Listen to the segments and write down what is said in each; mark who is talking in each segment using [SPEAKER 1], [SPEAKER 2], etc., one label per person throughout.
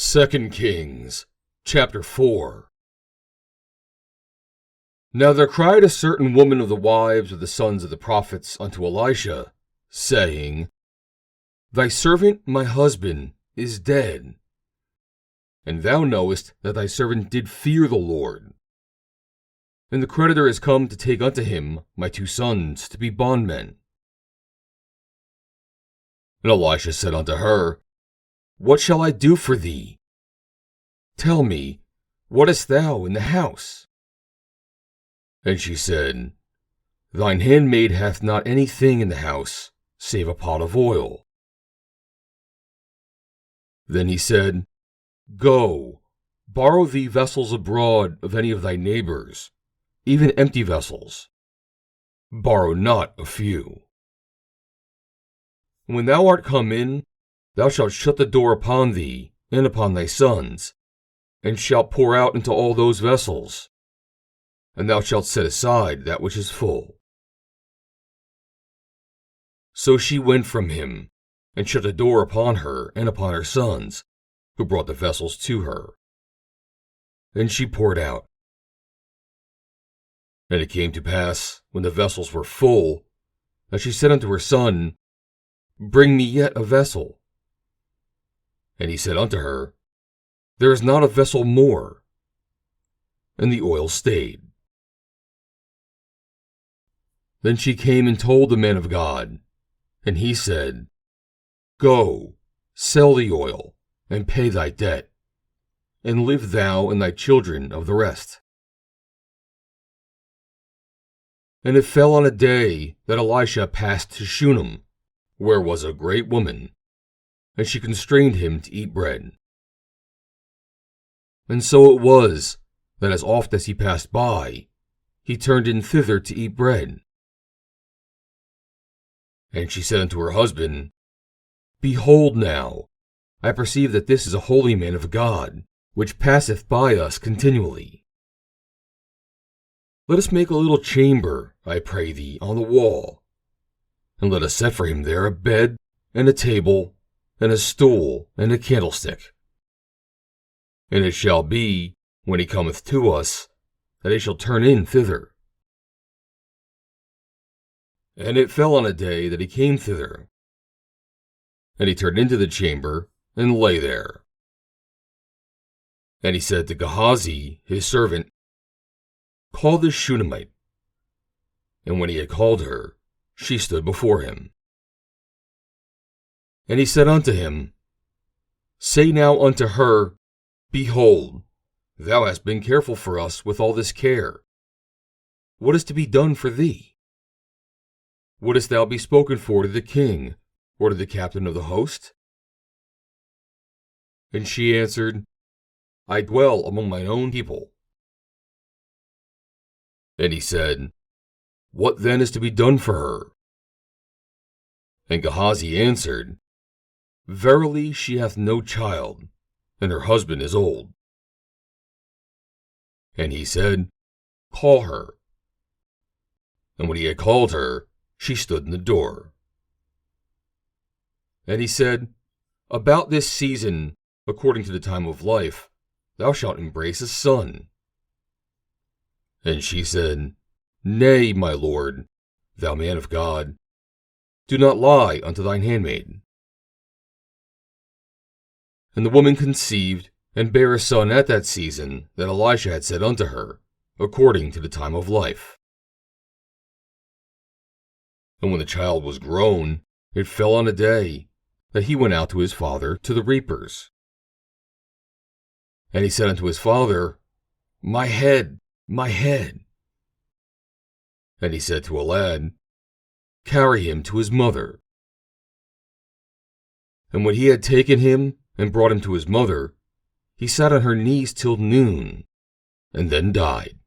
[SPEAKER 1] 2 Kings, chapter 4. Now there cried a certain woman of the wives of the sons of the prophets unto Elisha, saying, Thy servant my husband is dead. And thou knowest that thy servant did fear the Lord. And the creditor is come to take unto him my 2 sons to be bondmen. And Elisha said unto her, What shall I do for thee? Tell me, what hast thou in the house? And she said, Thine handmaid hath not anything in the house, save a pot of oil. Then he said, Go, borrow thee vessels abroad of any of thy neighbours, even empty vessels. Borrow not a few. And when thou art come in, thou shalt shut the door upon thee and upon thy sons, and shalt pour out into all those vessels, and thou shalt set aside that which is full. So she went from him, and shut the door upon her and upon her sons, who brought the vessels to her. And she poured out. And it came to pass, when the vessels were full, that she said unto her son, Bring me yet a vessel. And he said unto her, There is not a vessel more. And the oil stayed. Then she came and told the man of God, and he said, Go, sell the oil, and pay thy debt, and live thou and thy children of the rest. And it fell on a day that Elisha passed to Shunem, where was a great woman, and she constrained him to eat bread. And so it was, that as oft as he passed by, he turned in thither to eat bread. And she said unto her husband, Behold now, I perceive that this is a holy man of God, which passeth by us continually. Let us make a little chamber, I pray thee, on the wall, and let us set for him there a bed, and a table, and a stool, and a candlestick. And it shall be, when he cometh to us, that he shall turn in thither. And it fell on a day that he came thither. And he turned into the chamber, and lay there. And he said to Gehazi, his servant, Call this Shunammite. And when he had called her, she stood before him. And he said unto him, Say now unto her, Behold, thou hast been careful for us with all this care. What is to be done for thee? Wouldest thou be spoken for to the king, or to the captain of the host? And she answered, I dwell among mine own people. And he said, What then is to be done for her? And Gehazi answered, Verily she hath no child, and her husband is old. And he said, Call her. And when he had called her, she stood in the door. And he said, About this season, according to the time of life, thou shalt embrace a son. And she said, Nay, my lord, thou man of God, do not lie unto thine handmaid. And the woman conceived, and bare a son at that season that Elisha had said unto her, according to the time of life. And when the child was grown, it fell on a day that he went out to his father to the reapers. And he said unto his father, My head, my head. And he said to a lad, Carry him to his mother. And when he had taken him and brought him to his mother, he sat on her knees till noon, and then died.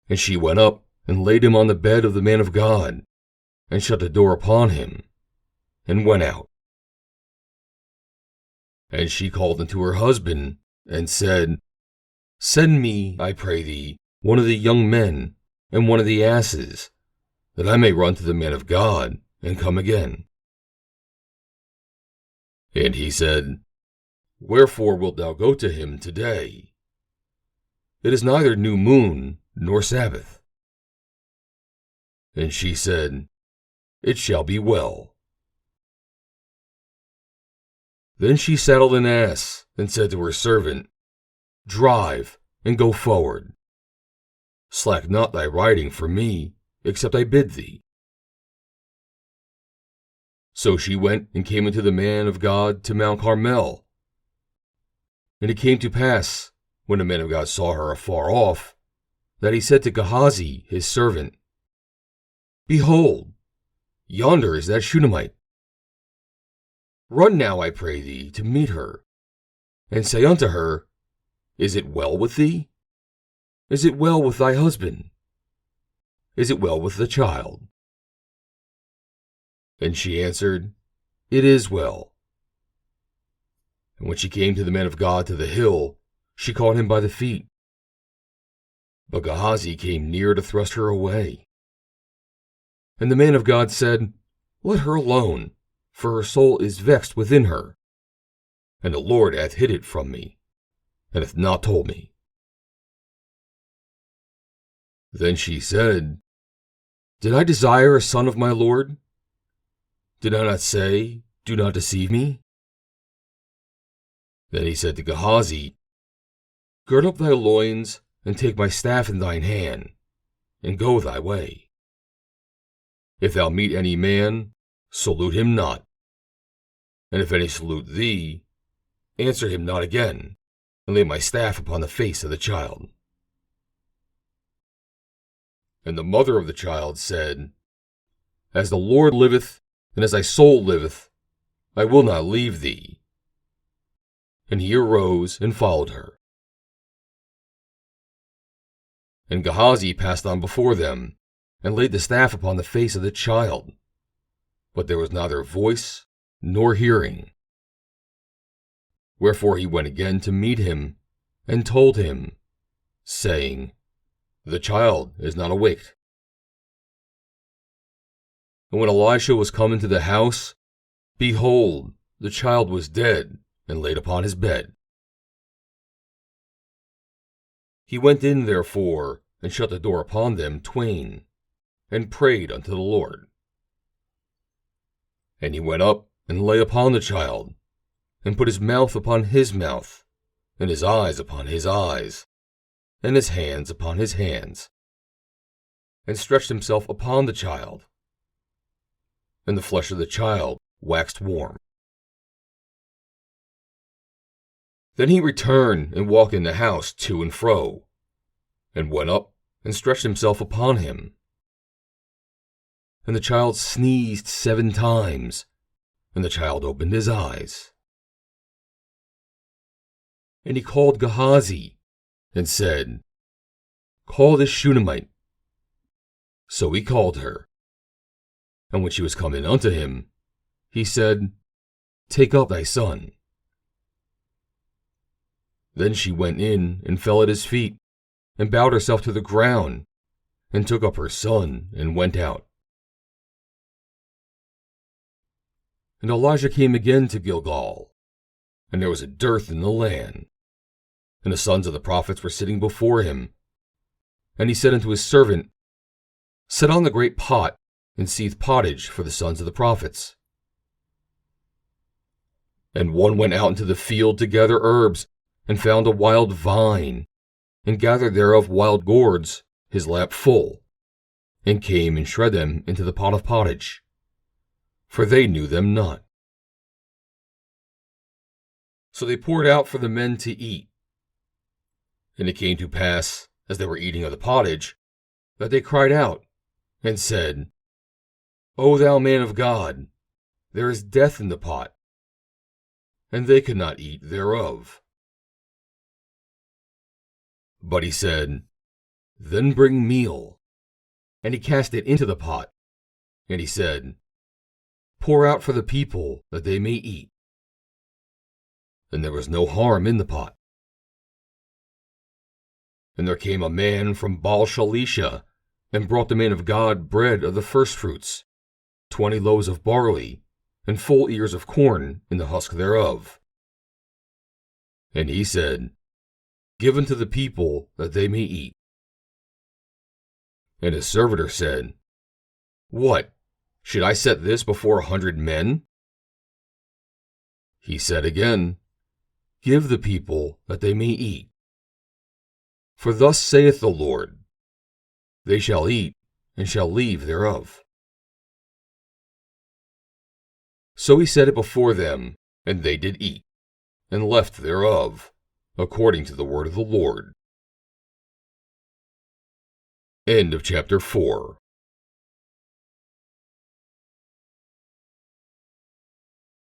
[SPEAKER 1] And she went up and laid him on the bed of the man of God, and shut the door upon him, and went out. And she called unto her husband, and said, Send me, I pray thee, one of the young men, and one of the asses, that I may run to the man of God, and come again. And he said, Wherefore wilt thou go to him today? It is neither new moon nor Sabbath. And she said, It shall be well. Then she saddled an ass, and said to her servant, Drive, and go forward. Slack not thy riding for me, except I bid thee. So she went and came unto the man of God to Mount Carmel. And it came to pass, when the man of God saw her afar off, that he said to Gehazi his servant, Behold, yonder is that Shunammite. Run now, I pray thee, to meet her, and say unto her, Is it well with thee? Is it well with thy husband? Is it well with the child? And she answered, It is well. And when she came to the man of God to the hill, she caught him by the feet. But Gehazi came near to thrust her away. And the man of God said, Let her alone, for her soul is vexed within her. And the Lord hath hid it from me, and hath not told me. Then she said, Did I desire a son of my Lord? Did I not say, Do not deceive me? Then he said to Gehazi, Gird up thy loins, and take my staff in thine hand, and go thy way. If thou meet any man, salute him not. And if any salute thee, answer him not again, and lay my staff upon the face of the child. And the mother of the child said, As the Lord liveth, and as thy soul liveth, I will not leave thee. And he arose and followed her. And Gehazi passed on before them, and laid the staff upon the face of the child. But there was neither voice nor hearing. Wherefore he went again to meet him, and told him, saying, The child is not awaked. And when Elisha was come into the house, behold, the child was dead, and laid upon his bed. He went in therefore, and shut the door upon them twain, and prayed unto the Lord. And he went up, and lay upon the child, and put his mouth upon his mouth, and his eyes upon his eyes, and his hands upon his hands, and stretched himself upon the child. And the flesh of the child waxed warm. Then he returned and walked in the house to and fro, and went up and stretched himself upon him. And the child sneezed 7 times, and the child opened his eyes. And he called Gehazi, and said, Call this Shunammite. So he called her. And when she was come in unto him, he said, Take up thy son. Then she went in and fell at his feet, and bowed herself to the ground, and took up her son, and went out. And Elijah came again to Gilgal, and there was a dearth in the land. And the sons of the prophets were sitting before him. And he said unto his servant, Set on the great pot, and seethe pottage for the sons of the prophets. And one went out into the field to gather herbs, and found a wild vine, and gathered thereof wild gourds, his lap full, and came and shred them into the pot of pottage, for they knew them not. So they poured out for the men to eat. And it came to pass, as they were eating of the pottage, that they cried out, and said, O thou man of God, there is death in the pot. And they could not eat thereof. But he said, Then bring meal. And he cast it into the pot. And he said, Pour out for the people, that they may eat. And there was no harm in the pot. And there came a man from Baal-Shalisha, and brought the man of God bread of the firstfruits, 20 loaves of barley, and full ears of corn in the husk thereof. And he said, Give unto the people that they may eat. And his servitor said, What? Should I set this before 100 men? He said again, Give the people that they may eat. For thus saith the Lord, They shall eat, and shall leave thereof. So he set it before them, and they did eat, and left thereof, according to the word of the Lord. End of chapter 4.